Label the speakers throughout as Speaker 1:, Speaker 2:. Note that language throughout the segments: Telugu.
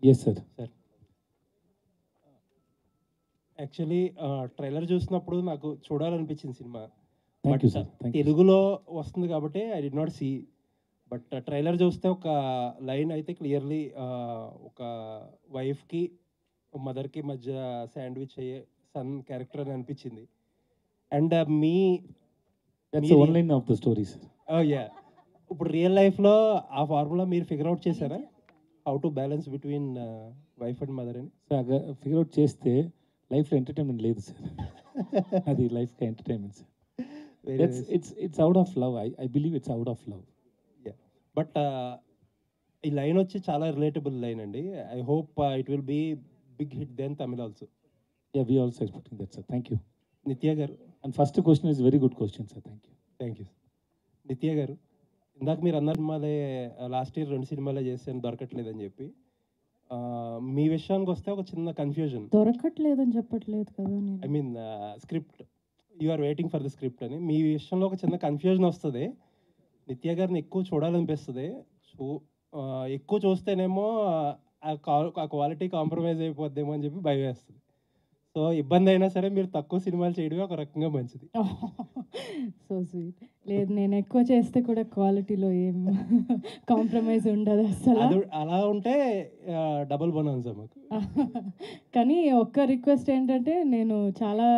Speaker 1: Yes, sir.
Speaker 2: Sir actually trailer చూసినప్పుడు నాకు చూడాలనిపించింది సినిమా.
Speaker 1: Thank you, sir. Thank you.
Speaker 2: తెలుగులో వస్తుంది కాబట్టి I did not see. But trailer చూస్తే ఒక లైన్ అయితే క్లియర్లీ ఒక వైఫ్కి మదర్కి మధ్య శాండ్విచ్ అయ్యే సన్ క్యారెక్టర్ అని అనిపించింది. అండ్ మీ
Speaker 1: That's the
Speaker 2: Miri-
Speaker 1: one line of the story, sir.
Speaker 2: Yeah ఇప్పుడు రియల్ లైఫ్లో ఆ ఫార్ములా మీరు ఫిగర్ అవుట్ చేశారా? How to balance between wife and mother అని?
Speaker 1: సో ఫిగర్ అవుట్ చేస్తే లైఫ్లో ఎంటర్టైన్మెంట్ లేదు సార్. అది లైఫ్కి entertainment sir. It's out of love. I believe it's out of love.
Speaker 2: But ఈ లైన్ వచ్చి చాలా రిలేటబుల్ లైన్ అండి. I hope it will be big hit then Tamil also.
Speaker 1: Yeah, we also expecting that, sir. Thank you.
Speaker 2: నిత్య గారు,
Speaker 1: And first question is very good question, sir. Thank you.
Speaker 2: Thank you. నిత్య గారు, ఇందాక మీరు అన్న సినిమాలే లాస్ట్ ఇయర్ 2 సినిమాలే చేశాను దొరకట్లేదని చెప్పి. మీ విషయానికి వస్తే ఒక చిన్న కన్ఫ్యూజన్.
Speaker 3: దొరకట్లేదని చెప్పట్లేదు కదా
Speaker 2: ఐ
Speaker 3: నేను.
Speaker 2: Mean script, you are waiting for the script అని మీ విషయంలో ఒక చిన్న కన్ఫ్యూజన్ వస్తుంది. నిత్య గారిని ఎక్కువ చూడాలనిపిస్తుంది. సో ఎక్కువ చూస్తేనేమో ఆ క్వాలిటీ కాంప్రమైజ్ అయిపోద్దేమో అని చెప్పి భయం వేస్తుంది. సో ఇబ్బంది అయినా సరే మీరు తక్కువ సినిమాలు చేయడమే ఒక రకంగా మంచిది.
Speaker 3: So sweet. లేదు, నేను ఎక్కువ చేస్తే కూడా క్వాలిటీలో ఏం కాంప్రమైజ్ ఉండదు అసలు.
Speaker 2: అలా ఉంటే డబుల్ బోనస్ మాకు.
Speaker 3: కానీ ఒక్క రిక్వెస్ట్ ఏంటంటే, నేను చాలా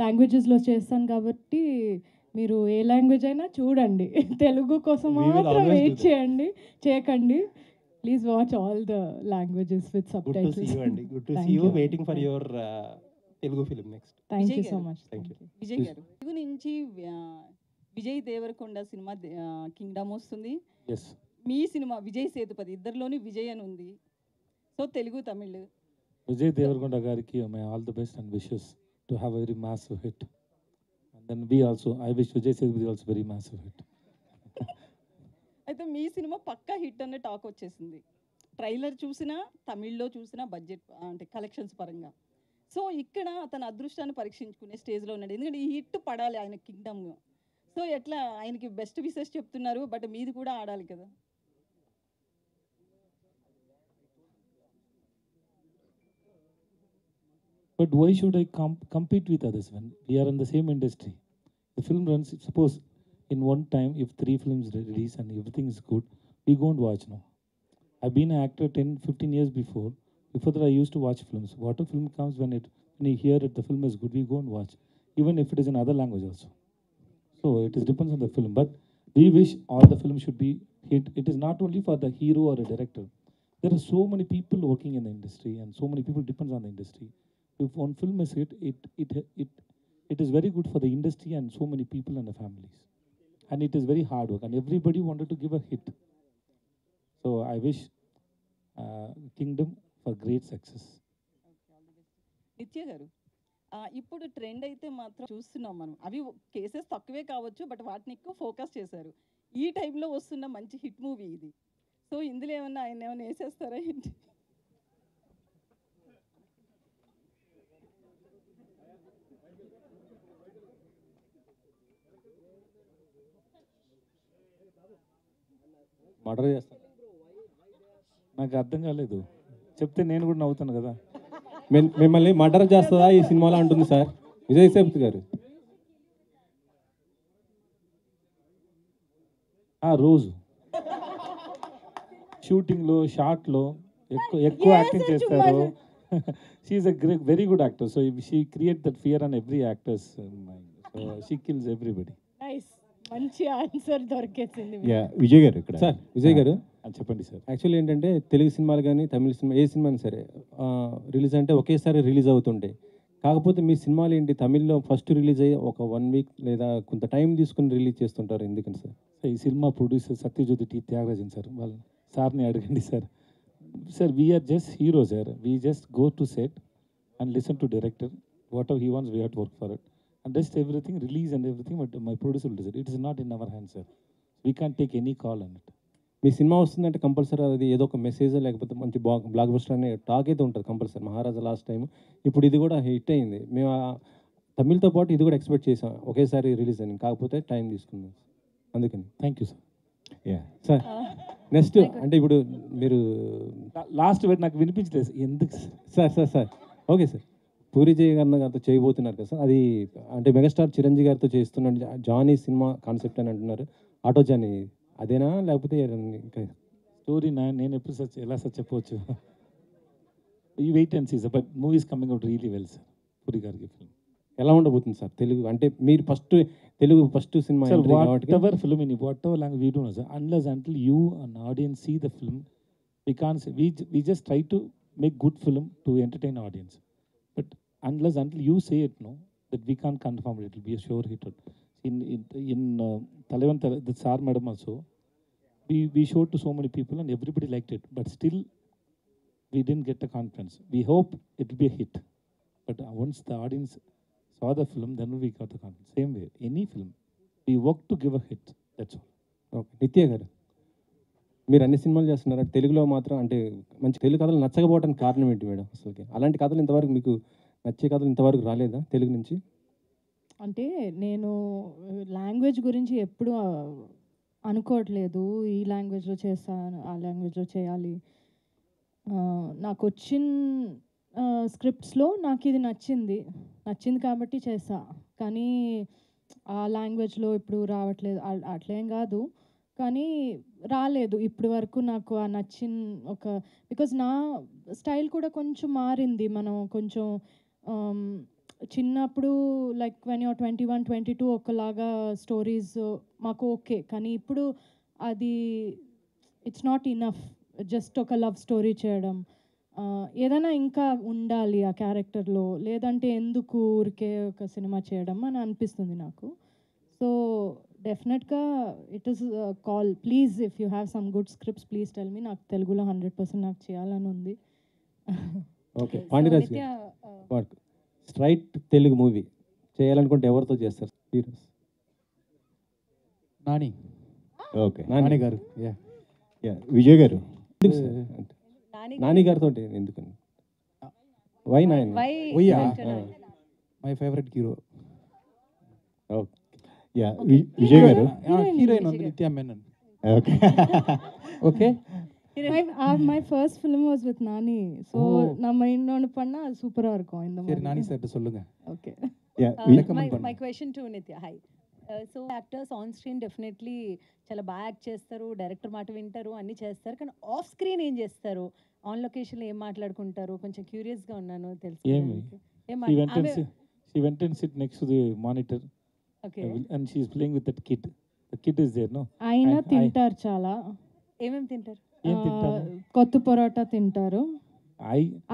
Speaker 3: లాంగ్వేజెస్లో చేస్తాను కాబట్టి మీరు ఏ లాంగ్వేజ్ అయినా చూడండి. తెలుగు కోసం
Speaker 2: We will
Speaker 3: మాత్రం
Speaker 2: always
Speaker 3: వెయిట్
Speaker 2: do that.
Speaker 3: చేయకండి. Please watch all the languages with sub
Speaker 2: good to see you అండి. Good to see you. Waiting for your Telugu film next.
Speaker 3: Thank you
Speaker 4: Vijay
Speaker 3: so
Speaker 4: garu.
Speaker 3: Much.
Speaker 2: Thank you.
Speaker 4: Vijay garu, Telugu నుంచి విజయ్ దేవరకొండ సినిమా కింగ్డమ్ వస్తుంది.
Speaker 1: Yes.
Speaker 4: మీ సినిమా విజయ్ సేతుపతి, ఇద్దరిలోని విజయ్ అని ఉంది. So Telugu Tamil
Speaker 1: Vijay Devarkonda gariki may all the best and wishes to have a very massive hit. And then we also, I wish Vijay Sethupathi also very massive hit.
Speaker 4: అయితే మీ సినిమా పక్కా హిట్ అనే టాక్ వచ్చేసింది. ట్రైలర్ చూసినా, తమిళ్లో చూసినా, బడ్జెట్ అంటే కలెక్షన్స్ పరంగా. సో ఇక్కడ తన అదృష్టాన్ని పరీక్షించుకునే స్టేజ్లో ఉన్నాడు. ఎందుకంటే ఈ హిట్ పడాలి ఆయన కింగ్డమ్. సో ఎట్లా ఆయనకి బెస్ట్ విషెస్ చెప్తున్నారు, బట్ మీది కూడా ఆడాలి కదా.
Speaker 1: But why should I compete with others when we are in the same industry? The film runs, suppose in one time, if 3 films release and everything is good, we go and watch now. I've been an actor 10, 15 years before. Before that, I used to watch films. What a film comes when you hear it, the film is good, we go and watch. Even if it is in other language also. So it depends on the film. But we wish all the films should be hit. It is not only for the hero or a director. There are so many people working in the industry and so many people depends on the industry. If one film is hit, it is very good for the industry and so many people and the families. And it is very hard work and everybody wanted to give a hit. So I wish Kingdom for great success.
Speaker 4: నిత్య గారు, ఇప్పుడు ట్రెండ్ అయితే మాత్రం చూస్తున్నాం మనం. అవి కేసెస్ తక్కువే కావచ్చు, బట్ వాటిని ఎక్కువ ఫోకస్ చేశారు. ఈ టైంలో వస్తున్న మంచి హిట్ మూవీ ఇది. సో ఇందులో ఏమన్నా ఆయన ఏమైనా వేసేస్తారా ఏంటి?
Speaker 5: మర్డర్ చేస్తాను.
Speaker 1: నాకు అర్థం కాలేదు, చెప్తే నేను కూడా నవ్వుతాను కదా.
Speaker 5: మిమ్మల్ని మర్డర్ చేస్తుందా ఈ సినిమాలో అంటుంది సార్ విజయ్ సేతుపతి గారు.
Speaker 1: రోజు షూటింగ్లో షార్ట్లో ఎక్కువ యాక్టింగ్ చేస్తారు. She's a very good actor. So she create that fear on every actor's mind. So she kills everybody.
Speaker 3: Nice, మంచి ఆన్సర్ దొరికేసింది.
Speaker 5: విజయ్ గారు ఇక్కడ సార్. విజయ్ గారు
Speaker 1: చెప్పండి సార్.
Speaker 5: యాక్చువల్లీ ఏంటంటే తెలుగు సినిమాలు కానీ తమిళ సినిమా ఏ సినిమా అయినా సరే రిలీజ్ అంటే ఒకేసారి రిలీజ్ అవుతుంటాయి. కాకపోతే మీ సినిమాలు ఏంటి తమిళ్లో ఫస్ట్ రిలీజ్ అయ్యి ఒక 1 వీక్ లేదా కొంత టైం తీసుకుని రిలీజ్ చేస్తుంటారు, ఎందుకని సార్?
Speaker 1: ఈ cinema producer Sathyajyothi T Thyagarajan sir, వాళ్ళ సార్ని అడగండి sir. Sir we're just hero sir. We just go to set and listen to director. What he wants we have to work for it and rest everything release and everything. But my producer will decide. It is not in our hand sir. We can take any call on it.
Speaker 5: మీ సినిమా వస్తుందంటే కంపల్సరీ అది ఏదో ఒక మెసేజ్ లేకపోతే మంచి బ్లాక్ బస్టర్ అనే టాక్ అయితే ఉంటుంది కంపల్సరీ. మహారాజా లాస్ట్ టైం, ఇప్పుడు ఇది కూడా హిట్ అయింది. మేము తమిళ్తో పాటు ఇది కూడా ఎక్స్పెక్ట్ చేసాం ఒకేసారి రిలీజ్ అని, కాకపోతే టైం తీసుకున్నాం అందుకని.
Speaker 1: Thank you sir.
Speaker 5: Sir next అంటే ఇప్పుడు మీరు
Speaker 1: లాస్ట్ వేట్ నాకు వినిపించలేదు ఎందుకు
Speaker 5: sir okay sir Puri Jagannadh గారితో చేయబోతున్నారు కదా సార్ అది అంటే మెగాస్టార్ చిరంజీవి గారితో చేస్తున్న జానీ సినిమా కాన్సెప్ట్ అని అంటున్నారు ఆటో జానీ అదేనా లేకపోతే ఇంకా
Speaker 1: స్టోరీ నేను ఎప్పుడు సచ్ ఎలా సచ్ చెప్పవచ్చు ఈ wait and see sir but movies coming out really well sir Puri గారికి ఫిల్మ్
Speaker 5: ఎలా ఉండబోతుంది సార్ తెలుగు అంటే మీరు Telugu first cinema
Speaker 1: Sir,
Speaker 5: entry కాబట్టి
Speaker 1: whatever film in whatever language we do, no, sir, unless until you, an audience, see the film, we can't say, we just try to make good film to entertain audience. But unless until you say it, no, that we can't confirm it. It will be a sure hit. In Talavan, the Sar Madam also, we showed to so many people and everybody liked it. But still, we didn't get the confidence. We hope it will be a hit. But once the audience saw the film, then we got the confidence. Same way, any film, we work to give a hit. That's all.
Speaker 5: Okay నిత్య గారు మీరు అన్ని సినిమాలు చేస్తున్నారు తెలుగులో మాత్రం అంటే మంచి తెలుగు కథలు నచ్చకపోవడానికి కారణం ఏంటి మేడం అసలుకి అలాంటి కథలు ఇంతవరకు మీకు నచ్చే కథలు ఇంతవరకు రాలేదా తెలుగు నుంచి
Speaker 3: అంటే నేను లాంగ్వేజ్ గురించి ఎప్పుడు అనుకోవట్లేదు ఈ లాంగ్వేజ్లో చేస్తాను ఆ లాంగ్వేజ్లో చేయాలి నాకు వచ్చిన స్క్రిప్ట్స్లో నాకు ఇది నచ్చింది కాబట్టి చేసా కానీ ఆ లాంగ్వేజ్లో ఇప్పుడు రావట్లేదు అట్లేం కాదు కానీ రాలేదు ఇప్పటి వరకు నాకు ఆ నచ్చిన ఒక బికాజ్ నా స్టైల్ కూడా కొంచెం మారింది మనం కొంచెం చిన్నప్పుడు లైక్ వెన్ యూర్ 21, 22 ఒకలాగా స్టోరీస్ మాకు ఓకే కానీ ఇప్పుడు అది ఇట్స్ నాట్ ఇనఫ్ జస్ట్ ఒక లవ్ స్టోరీ చేయడం ఏదైనా ఇంకా ఉండాలి ఆ క్యారెక్టర్లో లేదంటే ఎందుకు ఊరికే ఒక సినిమా చేయడం అని అనిపిస్తుంది నాకు సో డెఫినెట్గా it is call please if you have some good scripts please tell me నాకు తెలుగులో 100% నాకు చేయాలని ఉంది
Speaker 5: ఓకే పాండిరాజ్ గారు స్ట్రైట్ తెలుగు మూవీ చేయాలనుకుంటే ఎవరితో చేస్తారు హీరోస్
Speaker 6: నాని
Speaker 5: ఓకే నాని గారు
Speaker 6: విజయ్ గారు
Speaker 5: నాని గారితో ఎందుకని why Nani
Speaker 6: my favourite hero
Speaker 5: okay
Speaker 6: Vijay garu
Speaker 3: heroine
Speaker 6: ఉంది Nithya Menon
Speaker 5: okay okay
Speaker 3: my first film was with Nani so நம்ம இன்னொன்னு பண்ணா சூப்பரா இருக்கும் இந்த
Speaker 6: சரி
Speaker 3: மாதிரி
Speaker 6: நானி சார் சொல்லுங்க
Speaker 3: okay
Speaker 7: మై క్వశ్చన్ టు నిత్య high so actors on screen definitely చాలా బాగా యాక్ట్ చేస్తారు డైరెక్టర్ మాట వింటారు అన్నీ చేస్తారు కానీ ఆఫ్ స్క్రీన్ ఏం చేస్తారు ఆన్ లొకేషన్లో ఏం మాట్లాడుకుంటారు కొంచెం క్యూరియస్గా ఉన్నాను తెలుసుకోవడానికి
Speaker 1: She went and sit next to the monitor.
Speaker 7: Okay
Speaker 1: And she's playing with that kid. The kid is there, no?
Speaker 3: ఆయన తింటారు చాలా
Speaker 7: ఏమేమి తింటారు
Speaker 1: ఏం తింటారు?
Speaker 3: కొత్త పరోటా తింటారు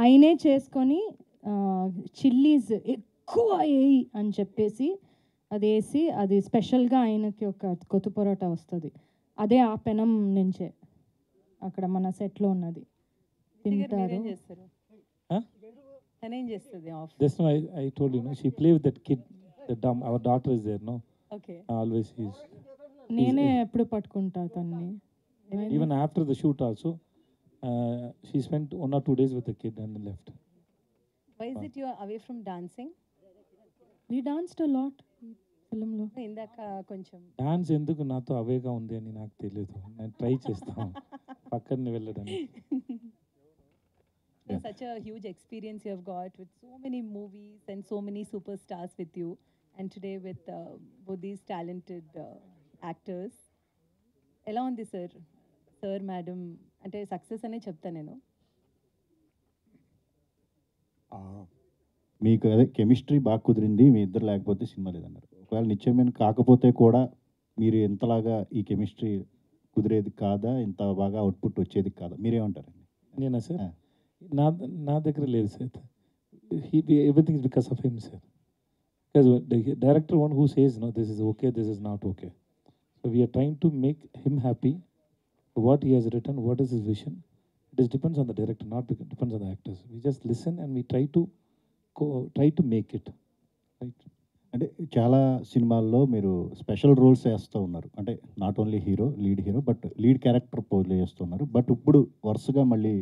Speaker 3: ఆయనే చేసుకొని చిల్లీస్ ఎక్కువ వేయి అని చెప్పేసి అది వేసి అది స్పెషల్గా ఆయనకి ఒక కొత్త పరోటా వస్తుంది అదే ఆ పెనం నుంచే అక్కడ మన సెట్లో ఉన్నది తింటారు
Speaker 7: ఏం చేస్తారు
Speaker 1: Huh?
Speaker 7: తనేం చేస్తుంది of
Speaker 1: Just now I told you, no? She play with that kid. Our daughter is there, no?
Speaker 7: Okay
Speaker 1: Always is.
Speaker 3: నేనే ఎప్పుడు పట్టుకుంటా తన్ని
Speaker 1: Even after the shoot also, she spent 1 or 2 days with the kid and then left.
Speaker 7: Why is it you away from dancing
Speaker 3: we danced a lot ఫిల్మ్లో
Speaker 7: ఇందాక కొంచెం
Speaker 1: డాన్స్ ఎందుకు నాతో అవేగా ఉంది అని నాకు తెలియదు నేను ట్రై చేస్తాను పక్కన వెళ్ళడానికి
Speaker 7: such a huge experience you have got with so many movies and so many superstars with you and today with both these talented actors ఎలా ఉంది సార్ మేడం అంటే సక్సెస్ అనే చెప్తా నేను
Speaker 6: మీకు అదే కెమిస్ట్రీ బాగా కుదిరింది మీ ఇద్దరు లేకపోతే సినిమా లేదన్నారు ఒకవేళ నిత్యమైన కాకపోతే కూడా మీరు ఎంతలాగా ఈ కెమిస్ట్రీ కుదిరేది కాదా ఇంత బాగా అవుట్పుట్ వచ్చేది కాదా మీరేమంటారండి
Speaker 1: నేనా సార్ నా దగ్గర లేదు sir everything is because of him sir because director one who says no this is okay this is not okay so we're trying to make him happy what he has return what is his vision it is depends on the director not depends on the actors we just listen and we try to make it right
Speaker 6: అంటే చాలా సినిమాల్లో మీరు స్పెషల్ రోల్స్ వేస్తూ ఉన్నారు అంటే not only lead hero but lead character play చేస్తున్నారు బట్ ఇప్పుడు వరుసగా మళ్ళీ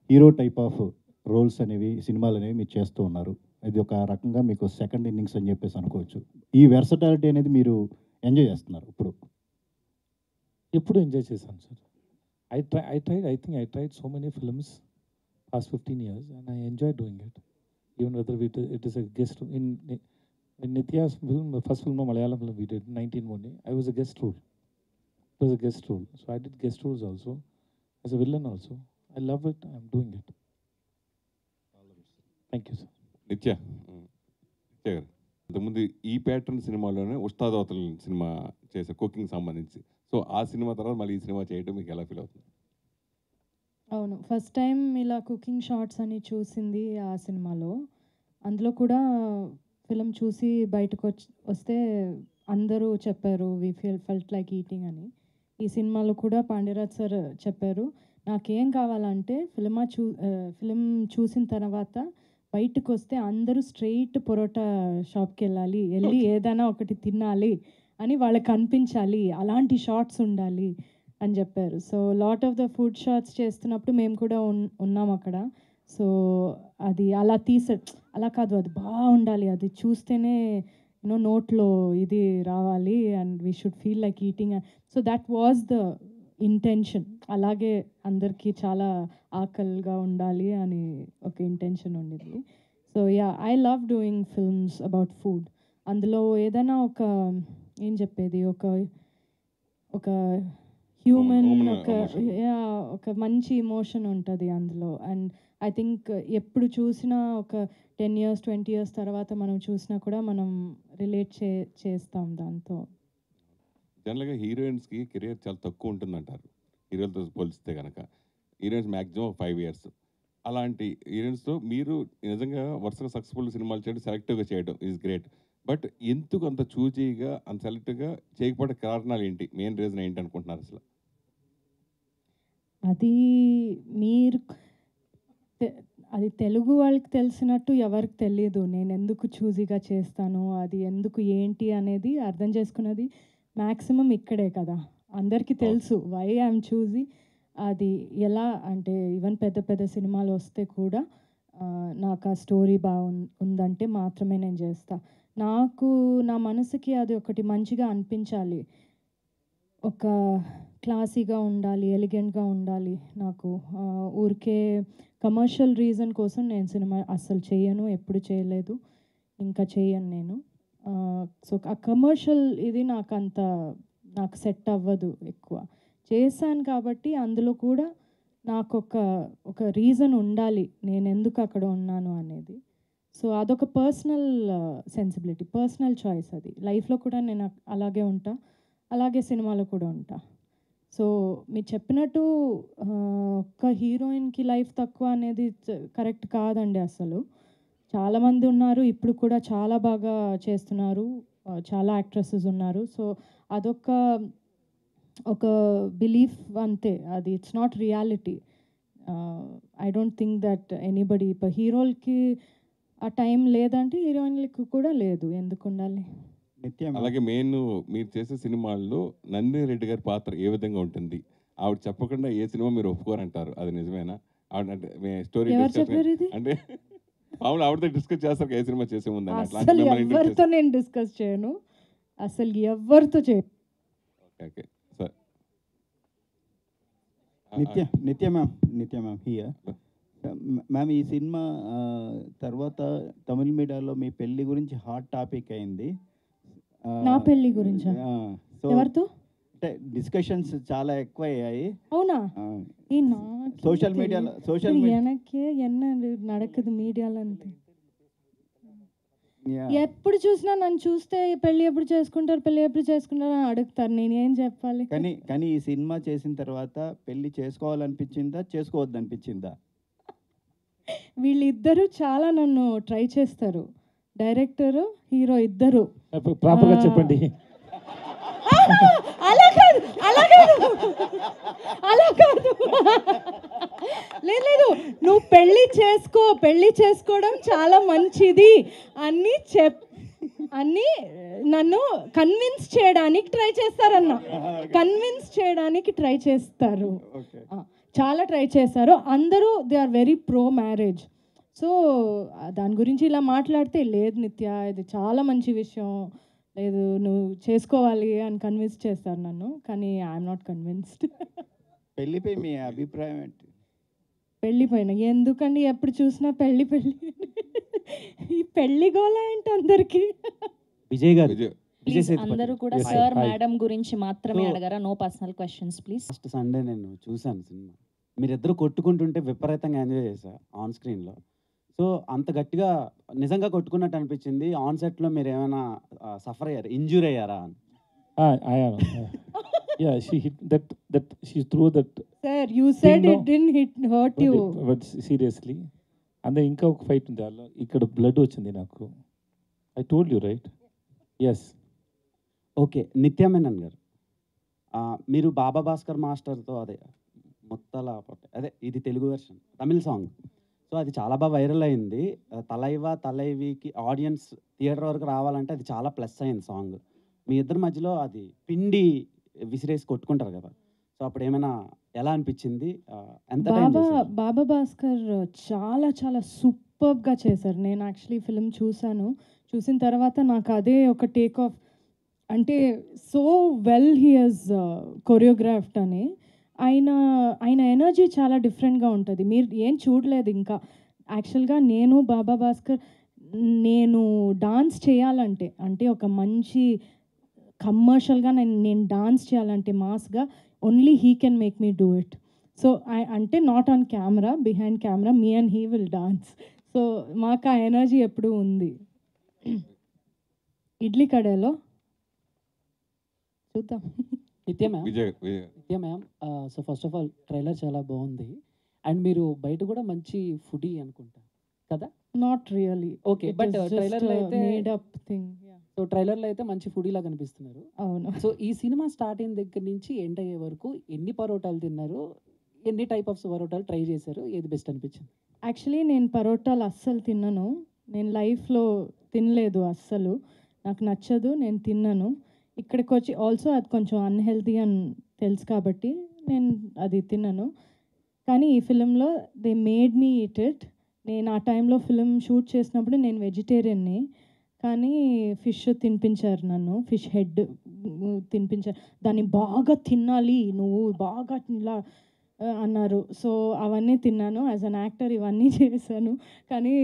Speaker 6: హీరో టైప్ ఆఫ్ రోల్స్ అనేవి సినిమాలు అనేవి మీరు చేస్తూ ఉన్నారు ఇది ఒక రకంగా మీకు సెకండ్ ఇన్నింగ్స్ అని చెప్పేసి అనుకోవచ్చు ఈ వెర్సటాలిటీ అనేది మీరు ఎంజాయ్ చేస్తున్నారు ఇప్పుడు
Speaker 1: ఎప్పుడు ఎంజాయ్ చేశాను sir I think I tried so many films past 15 years, and I enjoy doing it. Even whether it is a guest in Nitya's film, the first film, Malayalam film we did, 19 I was a guest role. It was a guest role. So I did guest roles also, as a villain also. I love it. I'm doing it. Thank you, sir.
Speaker 8: నిత్య గారు ఇంతకుముందు ఈ ప్యాటర్న్ సినిమాలోనే ఉస్తాద్ అవతల సినిమా చేసే కుకింగ్ సంబంధించి, సో ఆ సినిమా తర్వాత మళ్ళీ ఈ సినిమా చేయడం మీకు ఎలా ఫీల్ అవుతుంది?
Speaker 3: అవును, ఫస్ట్ టైం ఇలా కుకింగ్ షార్ట్స్ అని చూసింది ఆ సినిమాలో. అందులో కూడా ఫిలిం చూసి బయటకు వస్తే అందరూ చెప్పారు వి ఫెల్ట్ లైక్ ఈటింగ్ అని. ఈ సినిమాలో కూడా పాండ్యరాజ్ సార్ చెప్పారు, నాకేం కావాలంటే ఫిలిం చూసిన తర్వాత బయటకు వస్తే అందరూ స్ట్రెయిట్ పొరోటా షాప్కి వెళ్ళి ఏదైనా ఒకటి తినాలి అని వాళ్ళకి అనిపించాలి, అలాంటి షార్ట్స్ ఉండాలి అని చెప్పారు. So lot of the food shots చేస్తున్నప్పుడు మేము కూడా ఉన్నాం అక్కడ. సో అది అలా అలా కాదు, అది బాగుండాలి, అది చూస్తేనే నోట్లో ఇది రావాలి and we should feel like eating. So that was the intention. అలాగే అందరికీ చాలా ఆకలిగా ఉండాలి అని ఒక ఇంటెన్షన్ ఉండింది. So yeah, I love doing films about food. అందులో ఏదైనా ఏం చెప్పేది, ఒక హ్యూమన్ ఒక మంచి ఇమోషన్ ఉంటుంది అందులో. అండ్ ఐ థింక్ ఎప్పుడు చూసినా ఒక 10 years 20 years తర్వాత మనం చూసినా కూడా మనం రిలేట్ చేస్తాం దాంతో.
Speaker 8: జనరల్గా హీరోయిన్స్కి కెరియర్ చాలా తక్కువ ఉంటుందంటారు, హీరోలతో పోలిస్తే కనుక. Heroines maximum 5 years. అలాంటి హీరోయిన్స్తో మీరు నిజంగా వరుసగా సక్సెస్ఫుల్ సినిమాలు చేయడం, సెలెక్టివ్గా చేయడం ఈజ్ గ్రేట్. బట్ ఎందుకు అంత చూజీగా అంత సెలెక్టివ్గా చేయకపోవడం కారణాలు ఏంటి? మెయిన్ రీజన్ ఏంటి అనుకుంటున్నారు అసలు?
Speaker 3: అది తెలుగు వాళ్ళకి తెలిసినట్టు ఎవరికి తెలియదు నేను ఎందుకు చూజీగా చేస్తాను, అది ఎందుకు ఏంటి అనేది అర్థం చేసుకున్నది మ్యాక్సిమం ఇక్కడే కదా. అందరికీ తెలుసు వై ఐఎమ్ చూజీ. అది ఎలా అంటే ఈవెన్ పెద్ద పెద్ద సినిమాలు వస్తే కూడా నాకు ఆ స్టోరీ ఉందంటే మాత్రమే నేను చేస్తా. నాకు నా మనసుకి అది ఒకటి మంచిగా అనిపించాలి, ఒక క్లాసీగా ఉండాలి, ఎలిగెంట్గా ఉండాలి. నాకు ఊరికే కమర్షియల్ రీజన్ కోసం నేను సినిమా అస్సలు చేయను, ఎప్పుడు చేయలేదు, ఇంకా చేయను నేను. సో ఆ కమర్షియల్ ఇది నాకు సెట్ అవ్వదు ఎక్కువ. చేశాను కాబట్టి అందులో కూడా నాకు ఒక రీజన్ ఉండాలి నేను ఎందుకు అక్కడ ఉన్నాను అనేది. సో అదొక పర్సనల్ సెన్సిబిలిటీ, పర్సనల్ చాయిస్. అది లైఫ్లో కూడా నేను అలాగే ఉంటా, అలాగే సినిమాలో కూడా ఉంటా. సో మీరు చెప్పినట్టు ఒక్క హీరోయిన్కి లైఫ్ తక్కువ అనేది కరెక్ట్ కాదండి అసలు. చాలామంది ఉన్నారు, ఇప్పుడు కూడా చాలా బాగా చేస్తున్నారు, చాలా యాక్ట్రెసెస్ ఉన్నారు. సో ఒక బిలీఫ్ అంతే, అది it's not reality. I don't think that anybody ఇప్పుడు హీరోలకి ఆ టైం లేదంటే హీరోయిన్లకి కూడా లేదు, ఎందుకు ఉండాలి?
Speaker 8: అలాగే మెయిన్ మీరు చేసే సినిమాల్లో నందిని రెడ్డి గారి పాత్ర ఏ విధంగా ఉంటుంది? ఆవిడ చెప్పకుండా ఏ సినిమా మీరు ఒప్పుకోరంటారు, అది నిజమేనా? ఆవిడ అంటే స్టోరీ అంటే మామూలు ఆవిడతో డిస్కస్ చేస్తారు ఏ సినిమా చేసే ముందు?
Speaker 3: అసలు ఎవరితో నేను డిస్కస్ చేయను, అసలు ఎవరితో చేయను.
Speaker 8: Okay sir.
Speaker 9: నిత్య మ్యామ్ హియర్. మ్యామ్, ఈ సినిమా తర్వాత తమిళ మీడియాలో మీ పెళ్లి గురించి హాట్ టాపిక్ అయింది.
Speaker 3: నా పెళ్లి గురించా? ఎవరితో?
Speaker 9: అంటే డిస్కషన్స్ చాలా ఎక్కువ అయ్యాయి.
Speaker 3: అవునా?
Speaker 9: సోషల్ మీడియాలో
Speaker 3: ఎనకే ఎన్న నడకదు మీడియాలో అంతే. ఎప్పుడు చూసినా నన్ను చూస్తే పెళ్ళి ఎప్పుడు చేసుకుంటారు అని అడుగుతారు, నేను ఏం చెప్పాలి?
Speaker 9: కానీ ఈ సినిమా చేసిన తర్వాత పెళ్లి చేసుకోవాలనిపించిందా, చేసుకోవద్దనిపించిందా?
Speaker 3: వీళ్ళిద్దరూ చాలా నన్ను ట్రై చేస్తారు, డైరెక్టర్ హీరో ఇద్దరు.
Speaker 1: ప్రాపర్గా చెప్పండి.
Speaker 3: అలా కాదు లేదు, నువ్వు పెళ్లి చేసుకోవడం చాలా మంచిది అని నన్ను కన్విన్స్ చేయడానికి ట్రై చేస్తారు, చాలా ట్రై చేస్తారు అందరూ. They are very pro marriage. So దాని గురించి ఇలా మాట్లాడితే లేదు నిత్య, ఇది చాలా మంచి విషయం, లేదు నువ్వు చేసుకోవాలి అని కన్విన్స్ చేస్తారు నన్ను, కానీ ఐఎమ్ నాట్ కన్విన్స్డ్.
Speaker 9: పెళ్ళిపై మీ అభిప్రాయం ఏంటి?
Speaker 3: పెళ్ళిపోయిన ఎందుకండి ఎప్పుడు చూసినా పెళ్ళి పెళ్ళి ఈ పెళ్ళి గోల ఏంటి అందరికి?
Speaker 10: విజయ్ గారు,
Speaker 8: విజయ్
Speaker 10: విజయ్ సేతుపతి.
Speaker 11: అందరూ కూడా
Speaker 1: Yes,
Speaker 11: సార్
Speaker 1: hi.
Speaker 11: మేడం గురించి మాత్రమే
Speaker 10: So-
Speaker 11: అడగారా? No personal questions please.
Speaker 10: Last Sunday నేను చూశాను సినిమా. మీరిద్దరు కొట్టుకుంటుంటే విపరీతంగా ఎంజాయ్ చేశా ఆన్ స్క్రీన్లో. సో అంత గట్టిగా నిజంగా కొట్టుకున్నట్టు అనిపించింది. ఆన్ సెట్లో మీరు ఏమైనా సఫర్ అయ్యారు, ఇంజూర్ అయ్యారా అని?
Speaker 1: I am. Yeah, she hit that she threw that.
Speaker 3: Sir you said
Speaker 1: No.
Speaker 3: It didn't hurt you.
Speaker 1: But seriously అంటే ఇంకా ఒక ఫైట్ ఉంది అలా ఇక్కడ బ్లడ్ వచ్చింది నాకు. I told you right. Yes.
Speaker 10: Okay, Nithya Menon గారు, మీరు బాబా భాస్కర్ మాస్టర్తో అదే ముత్తల పొట్ట, అదే ఇది తెలుగు వెర్షన్ తమిళ సాంగ్. సో అది చాలా బాగా వైరల్ అయింది. తలైవా తలైవికి ఆడియన్స్ థియేటర్ వరకు రావాలంటే అది చాలా ప్లస్ అయింది సాంగ్. మీ ఇద్దరి మధ్యలో అది పిండి విసిరేసి కొట్టుకుంటారు కదా, సో అప్పుడు ఏమైనా ఎలా అనిపించింది? ఎంత టైం చేశారు?
Speaker 3: బాబా భాస్కర్ చాలా చాలా సూపర్గా చేశారు. నేను యాక్చువల్లీ ఫిలిం చూసిన తర్వాత నాకు అదే ఒక టేక్ ఆఫ్, అంటే so well he has choreographed అని. ఆయన ఎనర్జీ చాలా డిఫరెంట్గా ఉంటుంది. మీరు ఏం చూడలేదు ఇంకా. యాక్చువల్గా నేను బాబా భాస్కర్ నేను డాన్స్ చేయాలంటే, అంటే ఒక మంచి కమర్షియల్గా నేను డాన్స్ చేయాలంటే మాస్గా, only he can make me do it. So అంటే not on camera, behind camera me and he will dance. So మాకు ఆ ఎనర్జీ ఎప్పుడూ ఉంది. ఇడ్లీ కడాలో చూద్దాం.
Speaker 12: నిత్య మ్యామ్,
Speaker 8: విజయ్
Speaker 12: నిత్య ma'am, so first of all trailer చాలా బాగుంది. అండ్ మీరు బయట కూడా మంచి ఫుడీ అనుకుంటా కదా?
Speaker 3: Not really.
Speaker 12: ఓకే, బట్ ట్రైలర్లో అయితే
Speaker 3: మేడ్ అప్ థింగ్.
Speaker 12: సో ట్రైలర్లో అయితే మంచి ఫుడీలా కనిపిస్తున్నారు.
Speaker 3: అవును.
Speaker 12: సో ఈ సినిమా స్టార్ట్ అయిన దగ్గర నుంచి ఎండ్ అయ్యే వరకు ఎన్ని పరోటాలు తిన్నారు, ఎన్ని టైప్ ఆఫ్ పరోటాలు ట్రై చేశారు, ఏది బెస్ట్ అనిపించింది?
Speaker 3: యాక్చువల్లీ నేను పరోటాలు అస్సలు తిన్నాను. నేను లైఫ్లో తినలేదు అస్సలు. నాకు నచ్చదు, నేను తిన్నాను. ఇక్కడికి వచ్చి ఆల్సో అది కొంచెం అన్హెల్తీ అని తెలుసు కాబట్టి నేను అది తిన్నాను. కానీ ఈ ఫిలింలో they made me eat it. నేను ఆ టైంలో ఫిలిం షూట్ చేసినప్పుడు నేను వెజిటేరియన్ని, కానీ ఫిష్ తినిపించారు నన్ను. ఫిష్ హెడ్ తినిపించారు. దాన్ని బాగా తినాలి నువ్వు, బాగా ఇలా అన్నారు. సో అవన్నీ తిన్నాను. యాజ్ అన్ యాక్టర్ ఇవన్నీ చేశాను. కానీ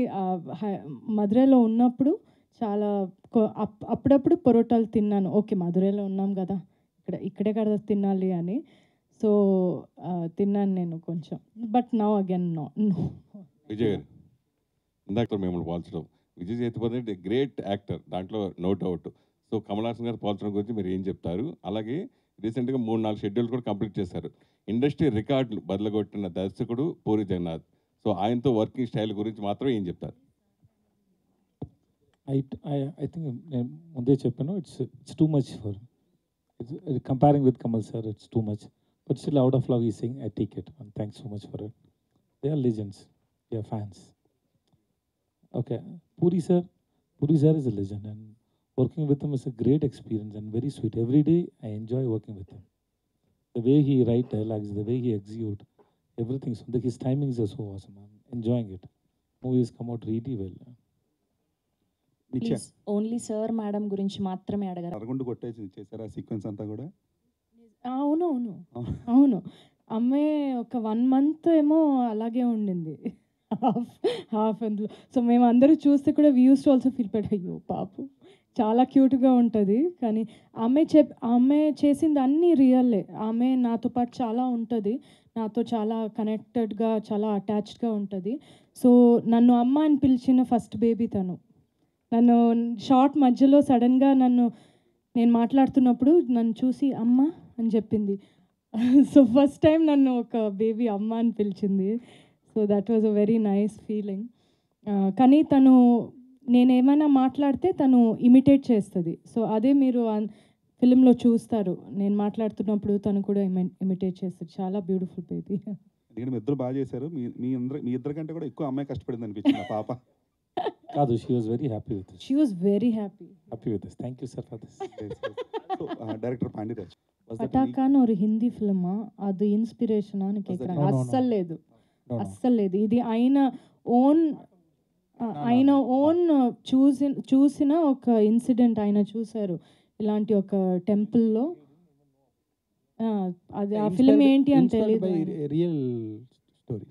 Speaker 3: మధురైలో ఉన్నప్పుడు చాలా అప్పుడప్పుడు పరోటాలు తిన్నాను. ఓకే, మధురైలో ఉన్నాం కదా, ఇక్కడే కదా తినాలి అని. సో తిన్నాను నేను కొంచెం. But now again no.
Speaker 8: Vijay garu, ఇందాక మిమ్మల్ని పోల్చడం, విజయ్ సేతుపతి గ్రేట్ యాక్టర్, దాంట్లో no doubt. So Kamal Haasan garu పోల్చడం గురించి మీరు ఏం చెప్తారు? అలాగే రీసెంట్గా 3-4 షెడ్యూల్ కూడా కంప్లీట్ చేశారు. ఇండస్ట్రీ రికార్డులు బదలగొట్టిన దర్శకుడు పూరి జగన్నాథ్. సో ఆయనతో వర్కింగ్ స్టైల్ గురించి మాత్రం ఏం చెప్తారు?
Speaker 1: I think నేను ముందే చెప్పాను, it's too much for comparing with Kamal sir. It's too much, but still out of love he's saying I take it, and thanks so much for it. They are legends, they are fans. Okay, Puri sir is a legend, and working with him is a great experience and very sweet. Every day I enjoy working with him. The way he write dialogues, the way he execute everything, so his timings are so awesome. I'm enjoying it. Movies come out really well.
Speaker 9: నిత్య,
Speaker 11: ప్లీజ్ ఓన్లీ సార్ మేడం గురించి మాత్రమే అడగరా?
Speaker 13: అరగుండు కొట్టేసి చేశారు ఆ సీక్వెన్స్ అంతా కూడా.
Speaker 3: అవును. అమ్మాయి ఒక 1 month ఏమో అలాగే ఉండింది, హాఫ్ అందులో. సో మేము అందరూ చూస్తే కూడా we use to also feel bed, అయ్యో పాపు చాలా క్యూట్గా ఉంటుంది. కానీ ఆమె చేసింది అన్నీ రియల్లే. ఆమె నాతో పాటు చాలా ఉంటుంది, నాతో చాలా కనెక్టెడ్గా, చాలా అటాచ్డ్గా ఉంటుంది. సో నన్ను అమ్మ అని పిలిచిన ఫస్ట్ బేబీ తను. నన్ను షార్ట్ మధ్యలో సడన్గా నేను మాట్లాడుతున్నప్పుడు నన్ను చూసి అమ్మ అని చెప్పింది. సో ఫస్ట్ టైం నన్ను ఒక బేబీ అమ్మ అని పిలిచింది. So that was a very nice feeling. కానీ తను నేనేమైనా మాట్లాడితే తను ఇమిటేట్ చేస్తుంది. సో అదే మీరు ఫిలింలో చూస్తారు, నేను మాట్లాడుతున్నప్పుడు తను కూడా ఇమిటేట్ చేస్తుంది. చాలా బ్యూటిఫుల్ బేబీ.
Speaker 13: ఎందుకంటే మీ ఇద్దరు బాగా చేశారు. మీ ఇద్దరి కంటే కూడా ఎక్కువ అమ్మాయి కష్టపడింది అనిపించింది ఆ పాప.
Speaker 1: Kadu, she was very happy with this.
Speaker 3: She was very happy.
Speaker 1: Happy with this. Thank you, sir, for this.
Speaker 13: So, director Pandiraaj.
Speaker 3: Pataka అని ఒక హిందీ ఫిల్మా, అది ఇన్స్పిరేషన్ అని కేకుறாங்க. అస్సలు లేదు, అస్సలు లేదు. ఇది ఆయన ఓన్ చూసిన ఒక ఇన్సిడెంట్ ఆయన చూశారు. ఇలాంటి ఒక టెంపుల్లో అది ఆ ఫిల్మ్ ఏంటి అని తెలియదు.
Speaker 14: Real story.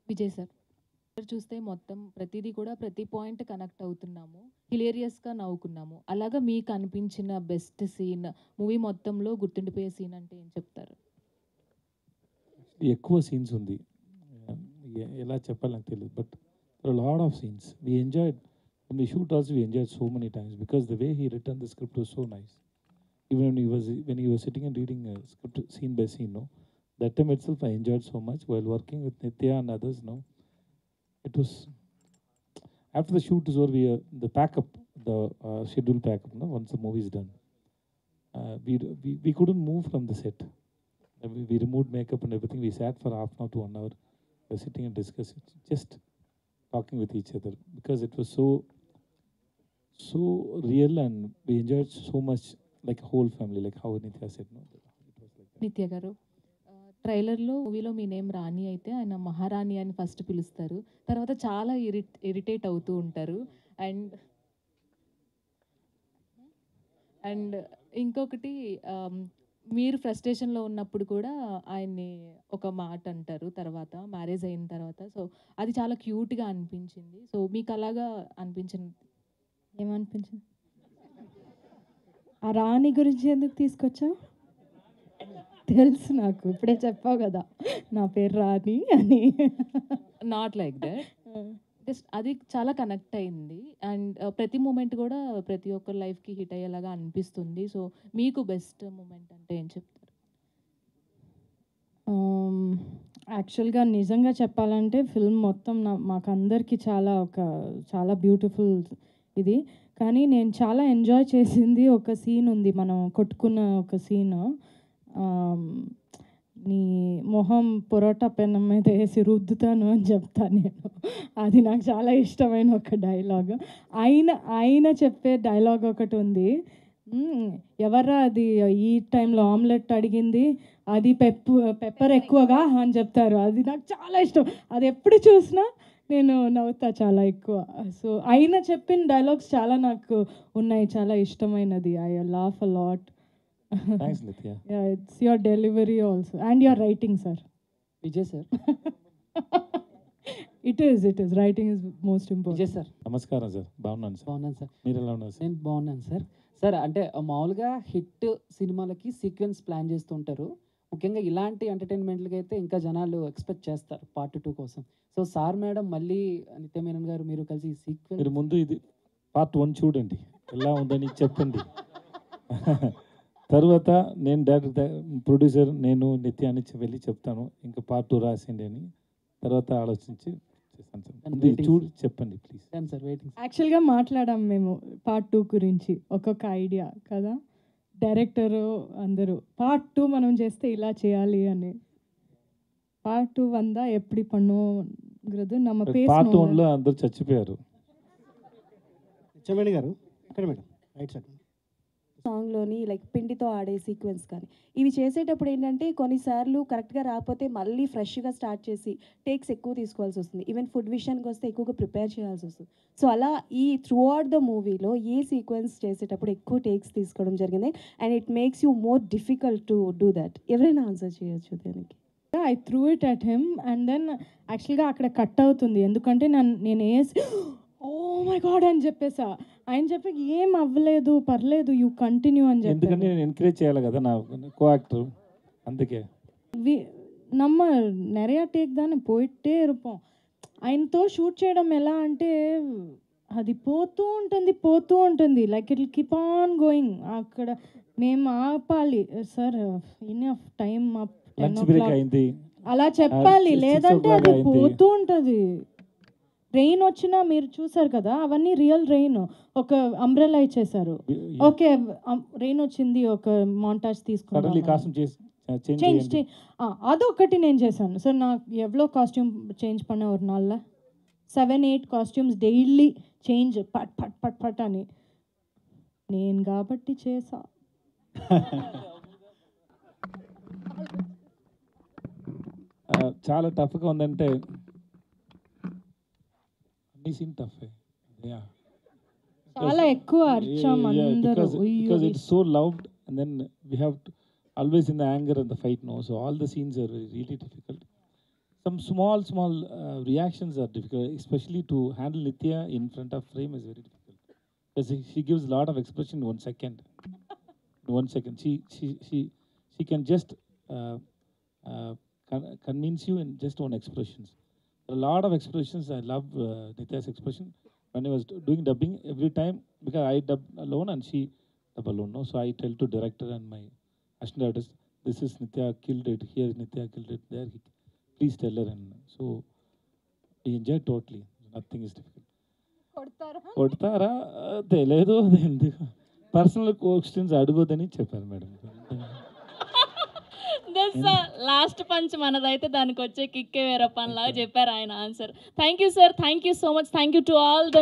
Speaker 7: విజయ్ సార్ చూస్తే మొత్తం ప్రతిదీ కూడా ప్రతి పాయింట్ కనెక్ట్ అవుతున్నాము, హిలేరియస్గా నవ్వుకున్నాము. అలాగా మీకు అనిపించిన బెస్ట్ సీన్, మూవీ మొత్తంలో గుర్తుండిపోయే సీన్ అంటే ఏం చెప్తారు?
Speaker 1: ఎక్కువ సీన్స్ ఉంది, ఎలా చెప్పాలి నాకు తెలియదు, but lot of scenes we enjoyed. When we shoot also, we enjoyed so many times because the way he written the script was so nice. Even when he was sitting and reading a script scene by scene, no, that time itself I enjoyed so much while working with Nitya and others. No, it was after the shoot is over, the pack-up, the schedule pack-up. No, once the movie is done, we couldn't move from the set. We removed makeup and everything. We sat for half an hour to 1 hour, sitting and discussing, just talking with each other because it was so real and we enjoyed so much like a whole family, like how Nitya said. No, it was like that.
Speaker 7: నిత్య గారు, ట్రైలర్లో మూవీలో మీ నేమ్ రాణి అయితే ఆయన మహారాణి అని ఫస్ట్ పిలుస్తారు, తర్వాత చాలా ఇరిటేట్ అవుతూ ఉంటారు. అండ్ ఇంకొకటి, మీరు ఫ్రస్ట్రేషన్లో ఉన్నప్పుడు కూడా ఆయన్ని ఒక మాట అంటారు తర్వాత మ్యారేజ్ అయిన తర్వాత. సో అది చాలా క్యూట్గా అనిపించింది. సో మీకు అలాగా అనిపించింది?
Speaker 3: ఏమనిపించింది? ఆ రాణి గురించి ఎందుకు తీసుకొచ్చా? తెలుసు నాకు, ఇప్పుడే చెప్పావు కదా నా పేరు రాణి అని.
Speaker 7: నాట్ లైక్ దట్, జస్ట్ అది చాలా కనెక్ట్ అయింది. అండ్ ప్రతి మూమెంట్ కూడా ప్రతి ఒక్కరి లైఫ్కి హిట్ అయ్యేలాగా అనిపిస్తుంది. సో మీకు బెస్ట్ మూమెంట్ అంటే ఏం చెప్తారు?
Speaker 3: యాక్చువల్గా నిజంగా చెప్పాలంటే ఫిల్మ్ మొత్తం మాకందరికి చాలా బ్యూటిఫుల్ ఇది. కానీ నేను చాలా ఎంజాయ్ చేసింది ఒక సీన్ ఉంది, మనం కొట్టుకున్న ఒక సీన్. నీ మొహం పొరోటా పెనం మీద వేసి రుద్దుతాను అని చెప్తాను నేను. అది నాకు చాలా ఇష్టమైన ఒక డైలాగ్. ఆయన చెప్పే డైలాగ్ ఒకటి ఉంది, ఎవరా అది ఈ టైంలో ఆమ్లెట్ అడిగింది, అది పెప్పర్ ఎక్కువగా అని చెప్తారు. అది నాకు చాలా ఇష్టం, అది ఎప్పుడు చూసినా నేను నవ్వుతా చాలా ఎక్కువ. సో ఆయన చెప్పిన డైలాగ్స్ చాలా నాకు ఉన్నాయి, చాలా ఇష్టమైనది. I laugh a lot.
Speaker 1: Thanks, Nitya.
Speaker 3: Yeah, it's your delivery also and your writing, sir.
Speaker 12: Vijay sir.
Speaker 3: It is. Writing is most important.
Speaker 12: Vijay sir.
Speaker 1: నమస్కారం సార్, బాగున్నాను సార్.
Speaker 12: బాగున్నాను సార్.
Speaker 1: మీరు ఎలా ఉన్నారు సార్?
Speaker 12: నేను బాగున్నాను సార్. సార్ అంటే మామూలుగా హిట్ సినిమాలకి సీక్వెన్స్ ప్లాన్ చేస్తుంటారు, ముఖ్యంగా ఇలాంటి ఎంటర్టైన్మెంట్లకి అయితే ఇంకా జనాలు ఎక్స్పెక్ట్ చేస్తారు పార్ట్ 2 కోసం. సో సార్ మేడం మళ్ళీ నిత్య మీనన్ గారు మీరు కలిసి సీక్వెన్స్,
Speaker 1: మీరు ముందు ఇది పార్ట్ 1 చూడండి, ఎలా ఉందని చెప్పండి. తర్వాత నేను డైరెక్టర్ ప్రొడ్యూసర్ నేను నిత్య అని వెళ్ళి చెప్తాను, ఇంకా పార్ట్ 2 రాసిండి అని. తర్వాత ఆలోచించి చేస్తాను సార్. చూడు చెప్పండి ప్లీజ్.
Speaker 12: Sir waiting.
Speaker 3: యాక్చువల్గా మాట్లాడాం మేము పార్ట్ 2 గురించి, ఒక్కొక్క ఐడియా కదా డైరెక్టరు అందరూ. పార్ట్ 2 మనం చేస్తే ఇలా చేయాలి అని. పార్ట్ 2 వందా ఎప్పుడు பண்ணுங்கிறது நம்ம பேசணும்.
Speaker 1: పార్ట్ 1లో అందరూ చచ్చిపోయారు.
Speaker 14: చెమేడి గారు ఇక్కడ మేడం రైట్ సైడ్.
Speaker 15: సాంగ్లోని లైక్ పిండితో ఆడే సీక్వెన్స్ కానీ ఇవి చేసేటప్పుడు ఏంటంటే కొన్నిసార్లు కరెక్ట్గా రాకపోతే మళ్ళీ ఫ్రెష్గా స్టార్ట్ చేసి టేక్స్ ఎక్కువ తీసుకోవాల్సి వస్తుంది. ఈవెన్ ఫుడ్ విషయానికి వస్తే ఎక్కువగా ప్రిపేర్ చేయాల్సి వస్తుంది. సో అలా ఈ త్రూ అవుట్ ద మూవీలో ఏ సీక్వెన్స్ చేసేటప్పుడు ఎక్కువ టేక్స్ తీసుకోవడం జరిగింది and it makes you more difficult to do that? ఎవరైనా ఆన్సర్ చేయొచ్చు దానికి.
Speaker 3: I threw it at him and then యాక్చువల్గా అక్కడ కట్ అవుతుంది, ఎందుకంటే నేను వేసి ఓ మై గాడ్ అని చెప్పేసా. ఆయన చెప్పి ఏం అవ్వలేదు పర్లేదు యూ కంటిన్యూ అని చెప్పి,
Speaker 1: ఎందుకంటే నేను ఎంకరేజ్ చేయాలి కదా నా కో యాక్టర్, అందుకే
Speaker 3: நம்ம நிறையா டேக் தானே போயிட்டே இருப்போம். ఆయనతో షూట్ చేయడం ఎలా అంటే అది పోతూ ఉంటుంది like it keep on going. అక్కడ మేము ఆపాలి, sir enough time up 10 o'clock అలా చెప్పాలి, లేదంటే అది పోతూ ఉంటుంది. రెయిన్ వచ్చినా మీరు చూసారు కదా, అవన్నీ రియల్ రెయిన్. ఒక అంబ్రెలా ఇచ్చేసారు, ఓకే రెయిన్ వచ్చింది, ఒక మాంటాజ్ తీసుకున్నాను, చేంజ్ అదొకటి నేను చేశాను. సో నాకు ఎవ్వరో కాస్ట్యూమ్ చేంజ్ పన్న ఒక 7-8 కాస్ట్యూమ్స్ డైలీ చేంజ్ పట్ పట్ పట్ పట్ అని నేను కాబట్టి చేసా.
Speaker 1: చాలా టఫ్గా ఉందంటే టఫ్,
Speaker 3: చాలా ఎక్కువ అర్చాం అందరూ.
Speaker 1: because it's so loved and then we have to, always in the anger and the fight, no, so all the scenes are really difficult. Some small reactions are difficult, especially to handle Nitya in front of frame is very difficult, because she gives a lot of expression in 1 second. In 1 second, she can just convince you in just one expressions. A lot of expressions. I love Nitya's expression. When I was doing dubbing, every time, because I dub alone and she dub alone, no? So I tell to director and my assistant artist, this is Nitya killed it, here Nitya killed it, there, please tell her. And so I enjoy totally. Nothing is difficult. కొడతారా తెలియదు, అది ఎందుకు పర్సనల్ క్వశ్చన్స్ అడుగుదని చెప్పారు మేడం.
Speaker 11: లాస్ట్ పంచ్ మనదైతే దానికి వచ్చే కిక్కే వేరే పనిలాగా చెప్పారు ఆయన answer. Thank you sir, thank you so much, thank you to all the